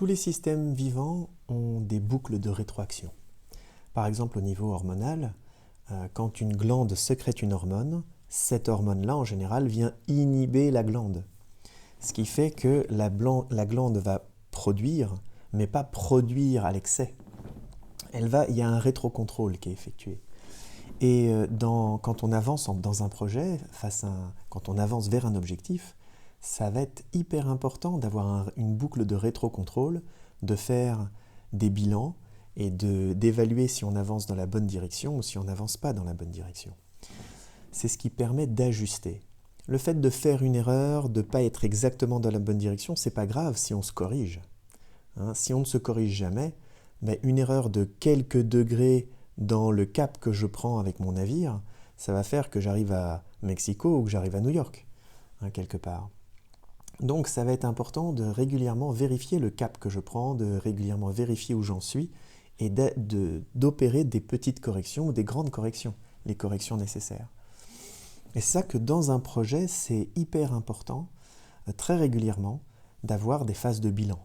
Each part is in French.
Tous les systèmes vivants ont des boucles de rétroaction. Par exemple, au niveau hormonal, quand une glande sécrète une hormone, cette hormone-là, en général, vient inhiber la glande. Ce qui fait que la glande va produire, mais pas produire à l'excès. Il y a un rétrocontrôle qui est effectué. Et quand on avance dans un projet, quand on avance vers un objectif, ça va être hyper important d'avoir une boucle de rétrocontrôle, de faire des bilans et d'évaluer si on avance dans la bonne direction ou si on n'avance pas dans la bonne direction. C'est ce qui permet d'ajuster. Le fait de faire une erreur, de ne pas être exactement dans la bonne direction, c'est pas grave si on se corrige. Si on ne se corrige jamais, une erreur de quelques degrés dans le cap que je prends avec mon navire, ça va faire que j'arrive à Mexico ou que j'arrive à New York, quelque part. Donc ça va être important de régulièrement vérifier le cap que je prends, de régulièrement vérifier où j'en suis et d'opérer des petites corrections ou des grandes corrections, les corrections nécessaires. Et c'est ça que dans un projet, c'est hyper important, très régulièrement, d'avoir des phases de bilan.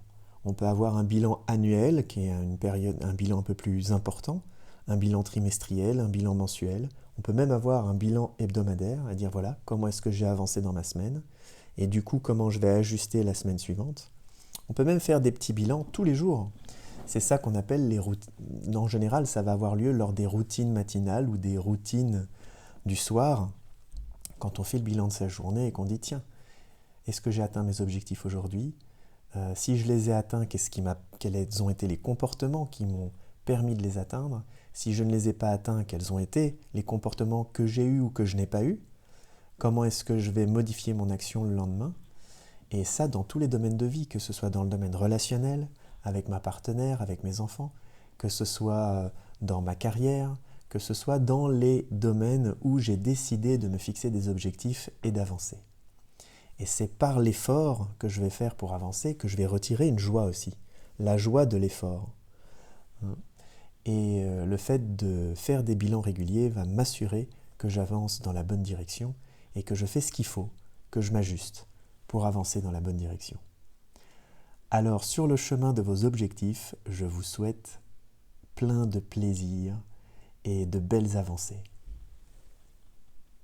On peut avoir un bilan annuel, qui est un bilan un peu plus important, un bilan trimestriel, un bilan mensuel. On peut même avoir un bilan hebdomadaire, à dire voilà, comment est-ce que j'ai avancé dans ma semaine, et du coup, comment je vais ajuster la semaine suivante. On peut même faire des petits bilans tous les jours. C'est ça qu'on appelle les routines. En général, ça va avoir lieu lors des routines matinales ou des routines du soir, quand on fait le bilan de sa journée et qu'on dit tiens, est-ce que j'ai atteint mes objectifs aujourd'hui ? Si je les ai atteints, quels ont été les comportements qui m'ont permis de les atteindre ? Si je ne les ai pas atteints, quels ont été les comportements que j'ai eus ou que je n'ai pas eus ? Comment est-ce que je vais modifier mon action le lendemain ? Et ça dans tous les domaines de vie, que ce soit dans le domaine relationnel, avec ma partenaire, avec mes enfants, que ce soit dans ma carrière, que ce soit dans les domaines où j'ai décidé de me fixer des objectifs et d'avancer. Et c'est par l'effort que je vais faire pour avancer que je vais retirer une joie aussi, la joie de l'effort. Et le fait de faire des bilans réguliers va m'assurer que j'avance dans la bonne direction et que je fais ce qu'il faut, que je m'ajuste pour avancer dans la bonne direction. Alors, sur le chemin de vos objectifs, je vous souhaite plein de plaisir et de belles avancées.